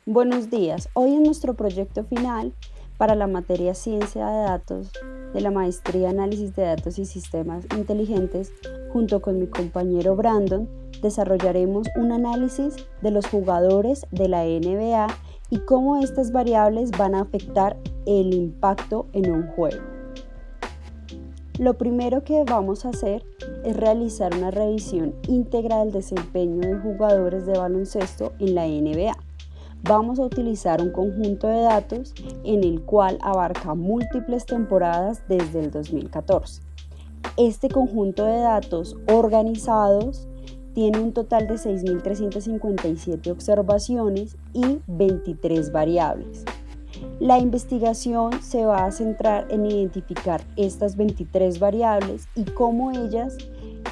Buenos días. Hoy en nuestro proyecto final para la materia Ciencia de Datos de la Maestría Análisis de Datos y Sistemas Inteligentes, junto con mi compañero Brandon, desarrollaremos un análisis de los jugadores de la NBA y cómo estas variables van a afectar el impacto en un juego. Lo primero que vamos a hacer es realizar una revisión íntegra del desempeño de jugadores de baloncesto en la NBA. Vamos a utilizar un conjunto de datos en el cual abarca múltiples temporadas desde el 2014. Este conjunto de datos organizados tiene un total de 6.357 observaciones y 23 variables. La investigación se va a centrar en identificar estas 23 variables y cómo ellas,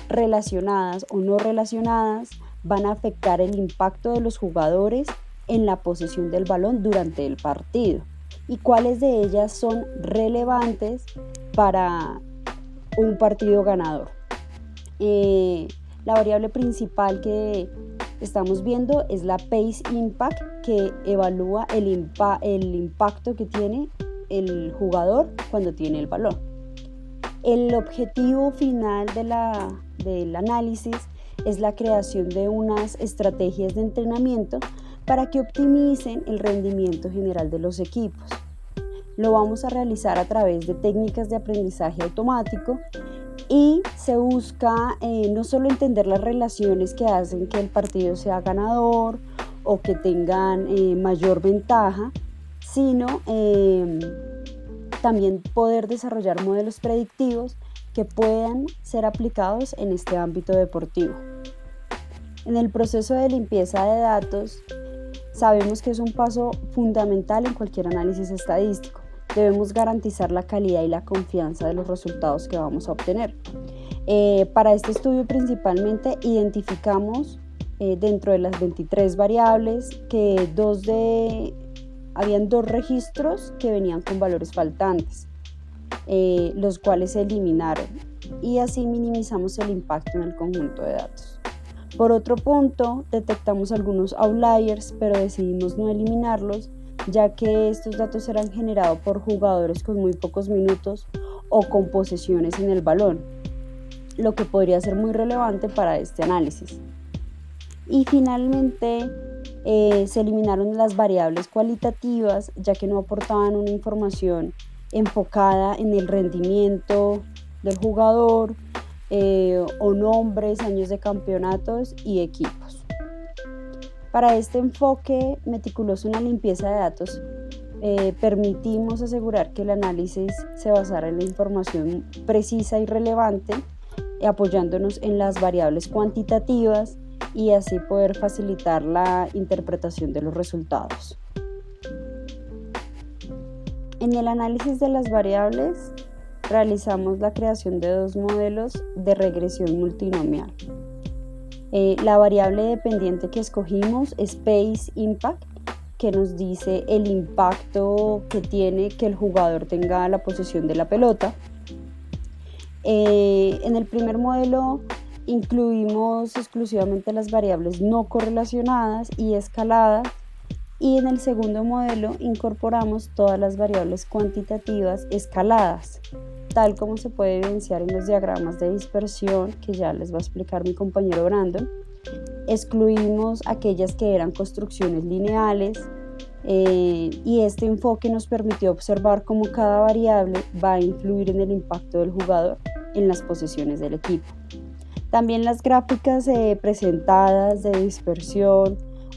relacionadas o no relacionadas, van a afectar el impacto de los jugadores en la posesión del balón durante el partido y cuáles de ellas son relevantes para un partido ganador. La variable principal que estamos viendo es la Pace Impact, que evalúa el impacto que tiene el jugador cuando tiene el balón. El objetivo final del análisis es la creación de unas estrategias de entrenamiento para que optimicen el rendimiento general de los equipos. Lo vamos a realizar a través de técnicas de aprendizaje automático y se busca no solo entender las relaciones que hacen que el partido sea ganador o que tengan mayor ventaja, sino también poder desarrollar modelos predictivos que puedan ser aplicados en este ámbito deportivo. En el proceso de limpieza de datos, sabemos que es un paso fundamental en cualquier análisis estadístico. Debemos garantizar la calidad y la confianza de los resultados que vamos a obtener. Para este estudio principalmente identificamos dentro de las 23 variables que habían dos registros que venían con valores faltantes, los cuales se eliminaron y así minimizamos el impacto en el conjunto de datos. Por otro punto, detectamos algunos outliers, pero decidimos no eliminarlos, ya que estos datos eran generados por jugadores con muy pocos minutos o con posesiones en el balón, lo que podría ser muy relevante para este análisis. Y finalmente, se eliminaron las variables cualitativas, ya que no aportaban una información enfocada en el rendimiento del jugador, o nombres, años de campeonatos y equipos. Para este enfoque meticuloso en la limpieza de datos, permitimos asegurar que el análisis se basara en la información precisa y relevante, apoyándonos en las variables cuantitativas y así poder facilitar la interpretación de los resultados. En el análisis de las variables, realizamos la creación de dos modelos de regresión multinomial. La variable dependiente que escogimos es Pace Impact, que nos dice el impacto que tiene que el jugador tenga la posesión de la pelota. En el primer modelo incluimos exclusivamente las variables no correlacionadas y escaladas, y en el segundo modelo incorporamos todas las variables cuantitativas escaladas, tal como se puede evidenciar en los diagramas de dispersión que ya les va a explicar mi compañero Brandon. Excluimos aquellas que eran construcciones lineales, y este enfoque nos permitió observar cómo cada variable va a influir en el impacto del jugador en las posesiones del equipo. También las gráficas presentadas de dispersión,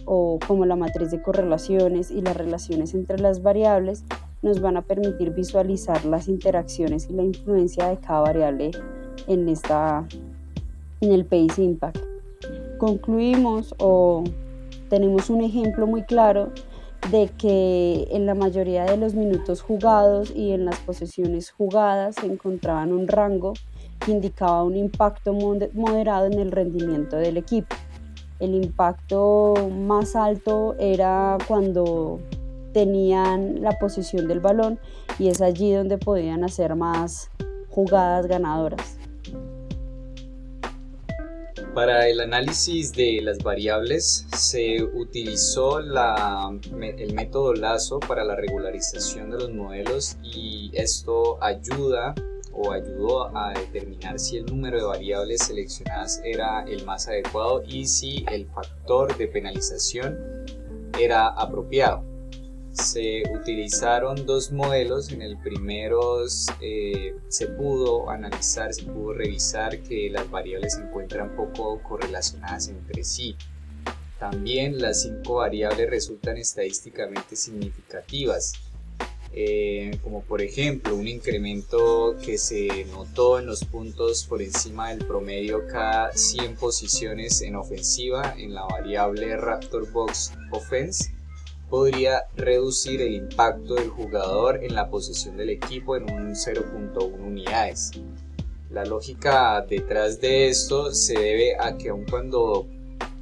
o como la matriz de correlaciones y las relaciones entre las variables, nos van a permitir visualizar las interacciones y la influencia de cada variable en el Pace Impact. Concluimos o tenemos un ejemplo muy claro de que en la mayoría de los minutos jugados y en las posesiones jugadas se encontraban un rango que indicaba un impacto moderado en el rendimiento del equipo. El impacto más alto era cuando tenían la posesión del balón y es allí donde podían hacer más jugadas ganadoras. Para el análisis de las variables se utilizó el método Lasso para la regularización de los modelos, y esto ayudó a determinar si el número de variables seleccionadas era el más adecuado y si el factor de penalización era apropiado. Se utilizaron dos modelos. En el primero se pudo revisar que las variables se encuentran poco correlacionadas entre sí. También las 5 variables resultan estadísticamente significativas, como por ejemplo un incremento que se notó en los puntos por encima del promedio cada 100 posiciones en ofensiva en la variable Raptor Box Offense. Podría reducir el impacto del jugador en la posesión del equipo en un 0.1 unidades. La lógica detrás de esto se debe a que aun cuando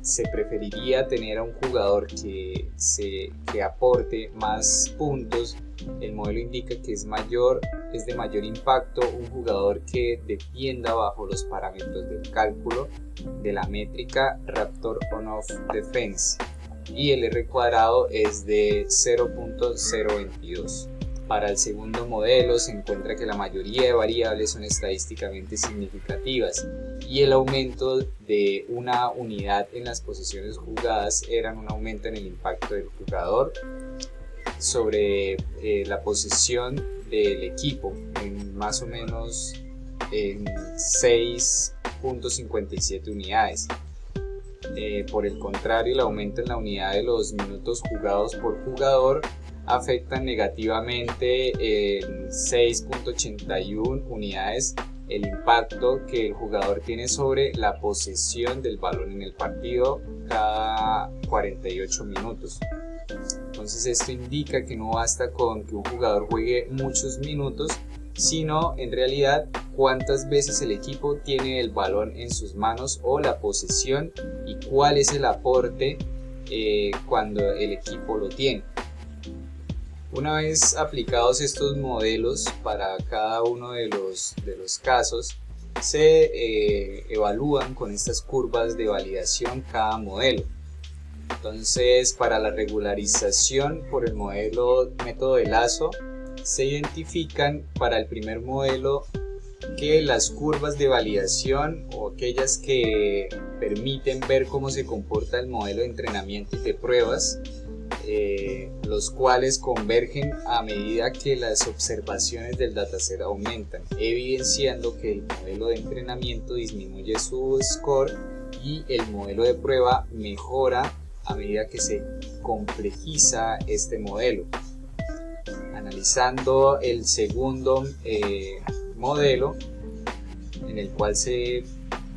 se preferiría tener a un jugador que aporte más puntos, el modelo indica que es de mayor impacto un jugador que defienda bajo los parámetros del cálculo de la métrica Raptor On-Off Defense, y el R cuadrado es de 0.022. Para el segundo modelo se encuentra que la mayoría de variables son estadísticamente significativas y el aumento de una unidad en las posiciones jugadas eran un aumento en el impacto del jugador sobre la posesión del equipo en más o menos en 6.57 unidades. Por el contrario, el aumento en la unidad de los minutos jugados por jugador afectan negativamente en 6.81 unidades el impacto que el jugador tiene sobre la posesión del balón en el partido cada 48 minutos. Entonces esto indica que no basta con que un jugador juegue muchos minutos, sino en realidad cuántas veces el equipo tiene el balón en sus manos o la posesión y cuál es el aporte cuando el equipo lo tiene. Una vez aplicados estos modelos para cada uno de los casos, se evalúan con estas curvas de validación cada modelo. Entonces, para la regularización por el método de Lasso, se identifican para el primer modelo que las curvas de validación, o aquellas que permiten ver cómo se comporta el modelo de entrenamiento y de pruebas, los cuales convergen a medida que las observaciones del dataset aumentan, evidenciando que el modelo de entrenamiento disminuye su score y el modelo de prueba mejora a medida que se complejiza este modelo. Analizando el segundo modelo, en el cual se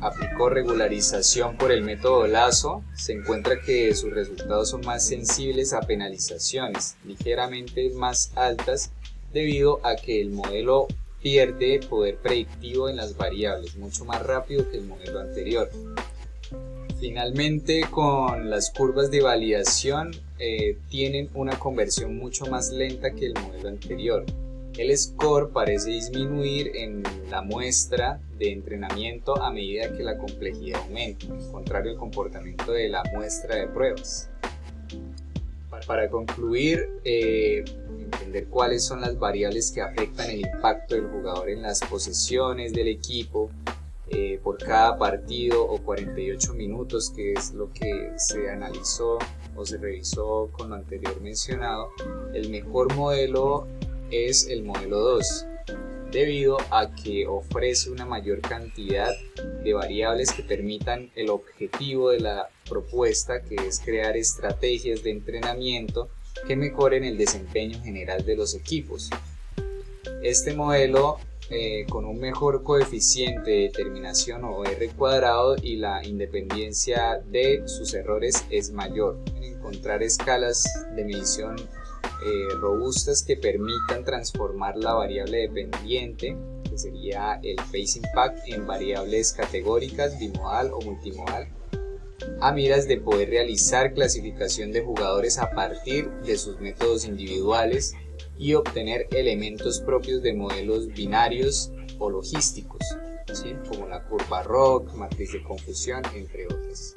aplicó regularización por el método Lasso, se encuentra que sus resultados son más sensibles a penalizaciones ligeramente más altas, debido a que el modelo pierde poder predictivo en las variables mucho más rápido que el modelo anterior. Finalmente, con las curvas de validación tienen una conversión mucho más lenta que el modelo anterior. El score parece disminuir en la muestra de entrenamiento a medida que la complejidad aumenta, contrario al comportamiento de la muestra de pruebas. Para concluir, entender cuáles son las variables que afectan el impacto del jugador en las posesiones del equipo por cada partido o 48 minutos, que es lo que se analizó o se revisó con lo anterior mencionado. El mejor modelo es el modelo 2, debido a que ofrece una mayor cantidad de variables que permitan el objetivo de la propuesta, que es crear estrategias de entrenamiento que mejoren el desempeño general de los equipos. Este modelo, con un mejor coeficiente de determinación o R cuadrado, y la independencia de sus errores es mayor. Encontrar escalas de medición robustas que permitan transformar la variable dependiente, que sería el Phase Impact, en variables categóricas, bimodal o multimodal, a miras de poder realizar clasificación de jugadores a partir de sus métodos individuales y obtener elementos propios de modelos binarios o logísticos. ¿sí? Como la curva ROC, matriz de confusión, entre otras.